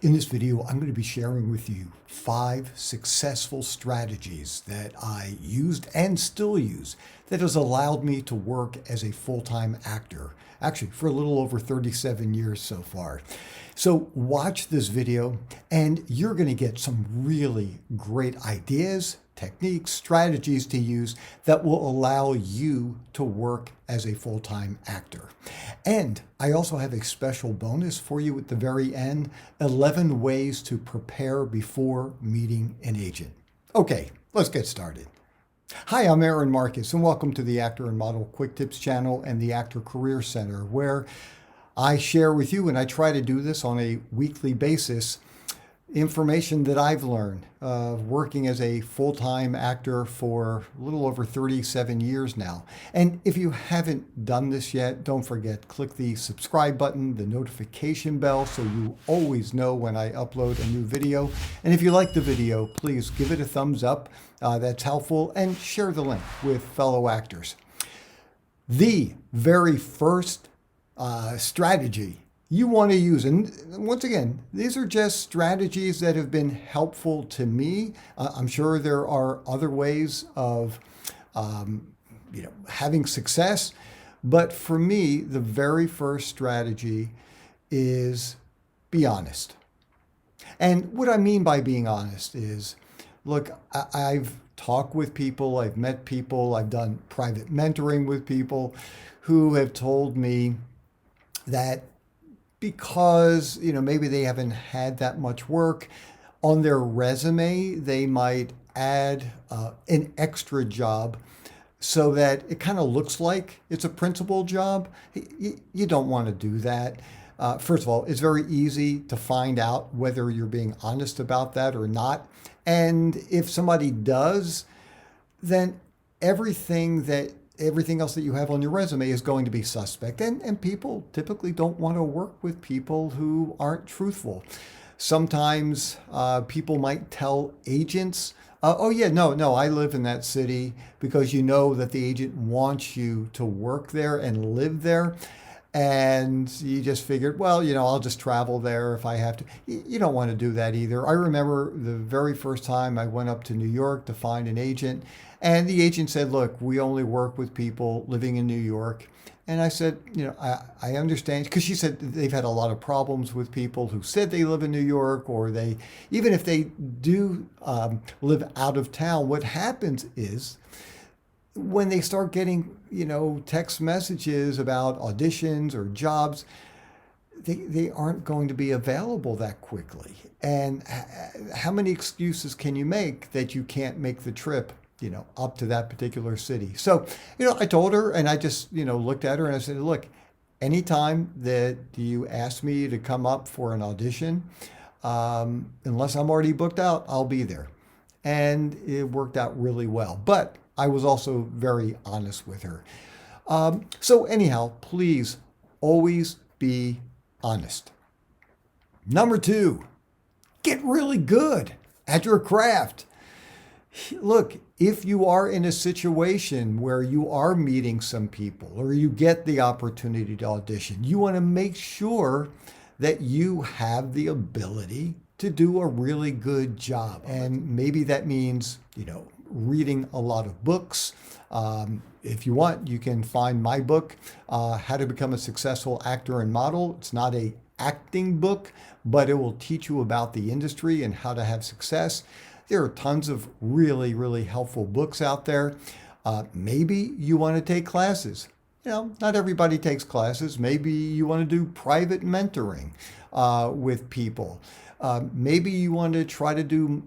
In this video, I'm going to be sharing with you 5 successful strategies that I used and still use that has allowed me to work as a full-time actor, actually for a little over 37 years so far. So watch this video and you're going to get some really great ideas, techniques, strategies to use that will allow you to work as a full-time actor. And I also have a special bonus for you at the very end, 11 ways to prepare before meeting an agent. Okay, let's get started. Hi, I'm Aaron Marcus, and welcome to the Actor and Model Quick Tips channel and the Actor Career Center, where I share with you, and I try to do this on a weekly basis, information that I've learned working as a full-time actor for a little over 37 years now. And if you haven't done this yet, don't forget, click the subscribe button, the notification bell, so you always know when I upload a new video. And if you like the video, please give it a thumbs up. That's helpful, and share the link with fellow actors. The very first strategy you want to use, and once again, these are just strategies that have been helpful to me. I'm sure there are other ways of having success, but for me, the very first strategy is be honest. And what I mean by being honest is, look, I've talked with people, I've met people, I've done private mentoring with people who have told me that because, maybe they haven't had that much work on their resume, they might add an extra job so that it kind of looks like it's a principal job. You don't want to do that. First of all, it's very easy to find out whether you're being honest about that or not. And if somebody does, then everything else that you have on your resume is going to be suspect. And people typically don't want to work with people who aren't truthful. Sometimes people might tell agents, oh yeah, no, I live in that city, because you know that the agent wants you to work there and live there. And you just figured, well, I'll just travel there if I have to. You don't want to do that either. I remember the very first time I went up to New York to find an agent, and the agent said, look, we only work with people living in New York. And I said, I understand, because she said they've had a lot of problems with people who said they live in New York, or even if they do live out of town, what happens is when they start getting, text messages about auditions or jobs, they aren't going to be available that quickly. And how many excuses can you make that you can't make the trip, up to that particular city? So, I told her, and I just, looked at her and I said, look, anytime that you ask me to come up for an audition, unless I'm already booked out, I'll be there. And it worked out really well. But I was also very honest with her. So anyhow, please always be honest. Number 2, get really good at your craft. Look, if you are in a situation where you are meeting some people or you get the opportunity to audition, you want to make sure that you have the ability to do a really good job. And maybe that means, reading a lot of books. If you want, you can find my book, How to Become a Successful Actor and Model. It's not an acting book, but it will teach you about the industry and how to have success. There are tons of really, really helpful books out there. Maybe you want to take classes. Not everybody takes classes. Maybe you want to do private mentoring with people. Maybe you want to try to do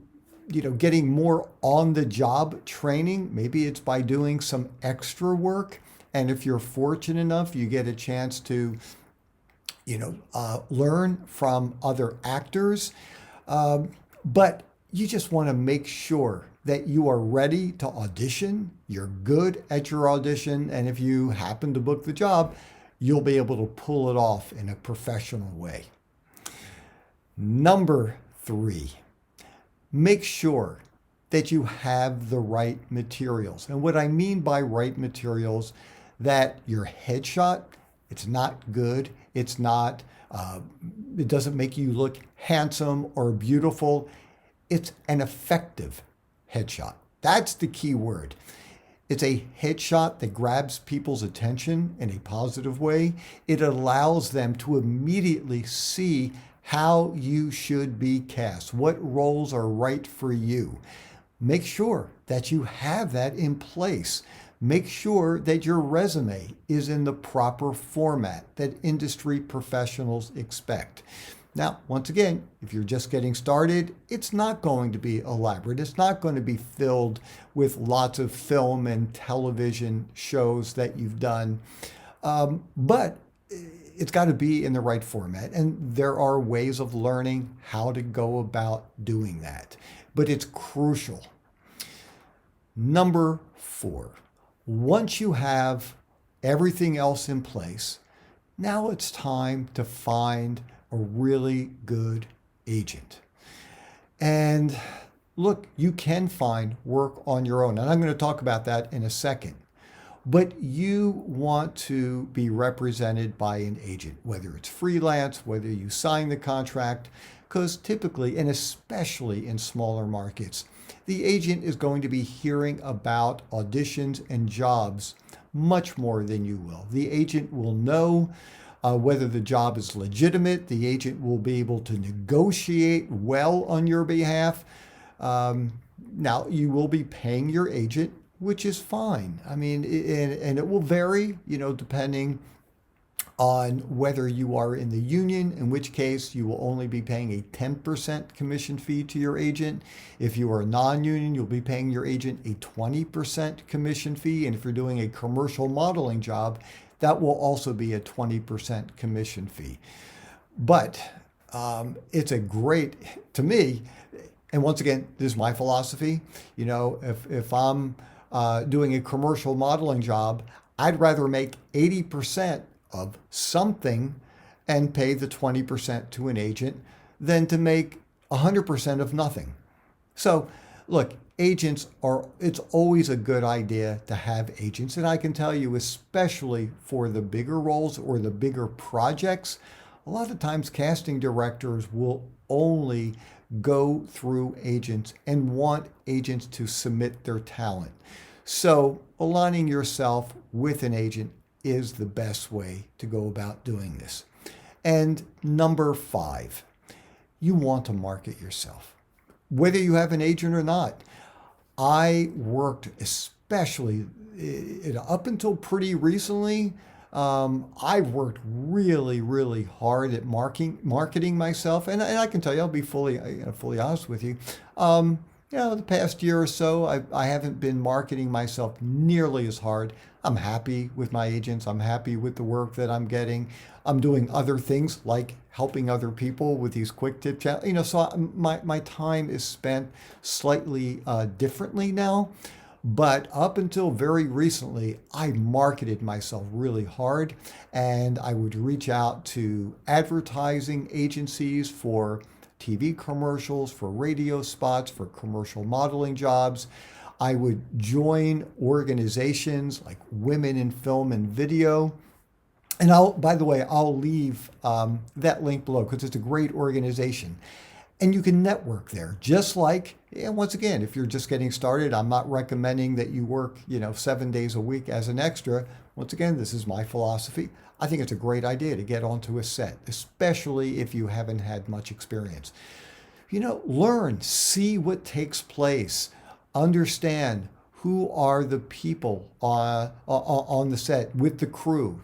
getting more on-the-job training. Maybe it's by doing some extra work. And if you're fortunate enough, you get a chance to, learn from other actors. But you just want to make sure that you are ready to audition. You're good at your audition. And if you happen to book the job, you'll be able to pull it off in a professional way. Number 3. Make sure that you have the right materials. And what I mean by right materials, that your headshot It's not good. It's not, it doesn't make you look handsome or beautiful. It's an effective headshot. That's the key word. It's a headshot that grabs people's attention in a positive way. It allows them to immediately see how you should be cast, what roles are right for you. Make sure that you have that in place. Make sure that your resume is in the proper format that industry professionals expect. Now, once again, if you're just getting started, it's not going to be elaborate. It's not going to be filled with lots of film and television shows that you've done. But it's got to be in the right format. And there are ways of learning how to go about doing that. But it's crucial. Number 4, once you have everything else in place, now it's time to find a really good agent. And look, you can find work on your own. And I'm going to talk about that in a second. But you want to be represented by an agent, whether it's freelance, whether you sign the contract, because typically, and especially in smaller markets, the agent is going to be hearing about auditions and jobs much more than you will. The agent will know whether the job is legitimate. The agent will be able to negotiate well on your behalf. Now, you will be paying your agent, which is fine. I mean, and it will vary, depending on whether you are in the union, in which case you will only be paying a 10% commission fee to your agent. If you are non-union, you'll be paying your agent a 20% commission fee. And if you're doing a commercial modeling job, that will also be a 20% commission fee. But it's a great, to me, and once again, this is my philosophy. If I'm doing a commercial modeling job, I'd rather make 80% of something and pay the 20% to an agent than to make 100% of nothing. So look, agents it's always a good idea to have agents. And I can tell you, especially for the bigger roles or the bigger projects, a lot of times casting directors will only go through agents and want agents to submit their talent. So aligning yourself with an agent is the best way to go about doing this. And number 5, you want to market yourself, whether you have an agent or not. I worked especially up until pretty recently. I've worked really, really hard at marketing myself, and I can tell you, I'll be fully honest with you. The past year or so, I haven't been marketing myself nearly as hard. I'm happy with my agents. I'm happy with the work that I'm getting. I'm doing other things like helping other people with these quick tip channels. So my time is spent slightly differently now. But up until very recently, I marketed myself really hard, and I would reach out to advertising agencies for TV commercials, for radio spots, for commercial modeling jobs. I would join organizations like Women in Film and Video. And by the way, I'll leave that link below because it's a great organization. And you can network there, just like, and once again, if you're just getting started, I'm not recommending that you work, 7 days a week as an extra. Once again, this is my philosophy. I think it's a great idea to get onto a set, especially if you haven't had much experience. Learn, see what takes place, understand who are the people on the set with the crew,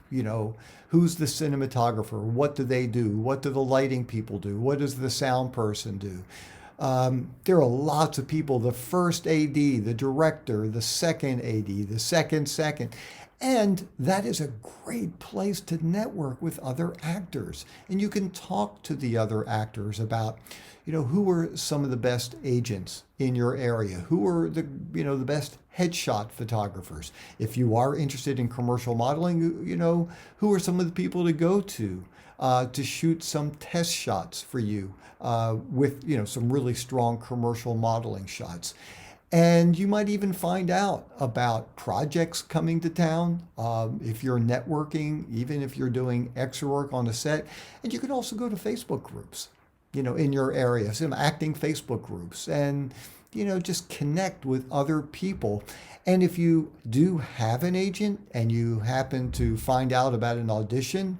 who's the cinematographer, what do they do, what do the lighting people do, what does the sound person do. There are lots of people, the first AD, the director, the second AD, the second. And that is a great place to network with other actors. And you can talk to the other actors about, who are some of the best agents in your area? Who are the best headshot photographers? If you are interested in commercial modeling, who are some of the people to go to shoot some test shots for you with, some really strong commercial modeling shots. And you might even find out about projects coming to town if you're networking, even if you're doing extra work on a set. And you can also go to Facebook groups, in your area, some acting Facebook groups, and, just connect with other people. And if you do have an agent and you happen to find out about an audition,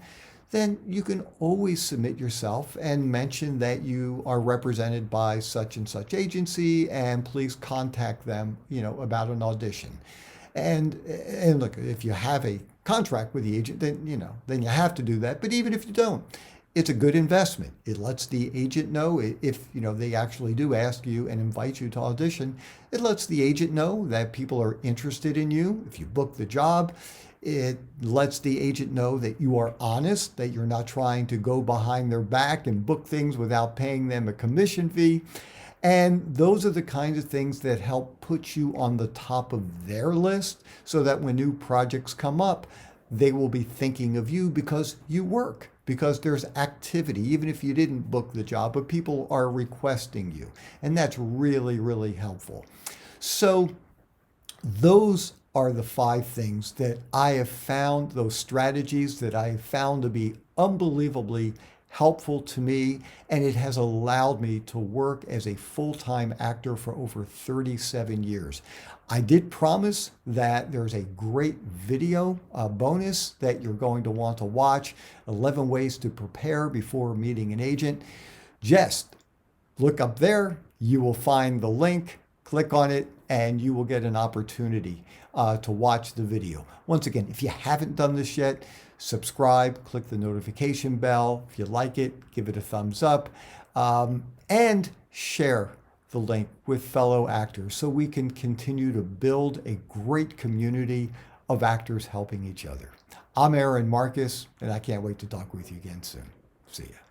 then you can always submit yourself and mention that you are represented by such and such agency, and please contact them, about an audition. And look, if you have a contract with the agent, then you have to do that. But even if you don't, it's a good investment. It lets the agent know if, they actually do ask you and invite you to audition. It lets the agent know that people are interested in you. If you book the job, it lets the agent know that you are honest, that you're not trying to go behind their back and book things without paying them a commission fee. And those are the kinds of things that help put you on the top of their list so that when new projects come up, they will be thinking of you because you work, because there's activity, even if you didn't book the job, but people are requesting you. And that's really, really helpful. So those are the 5 things that I have found, those strategies that I have found to be unbelievably helpful to me, and it has allowed me to work as a full-time actor for over 37 years. I did promise that there's a great video bonus that you're going to want to watch, 11 ways to prepare before meeting an agent. Just look up there, you will find the link, click on it, and you will get an opportunity to watch the video. Once again, if you haven't done this yet, subscribe, click the notification bell. If you like it, give it a thumbs up, and share the link with fellow actors so we can continue to build a great community of actors helping each other. I'm Aaron Marcus, and I can't wait to talk with you again soon. See ya.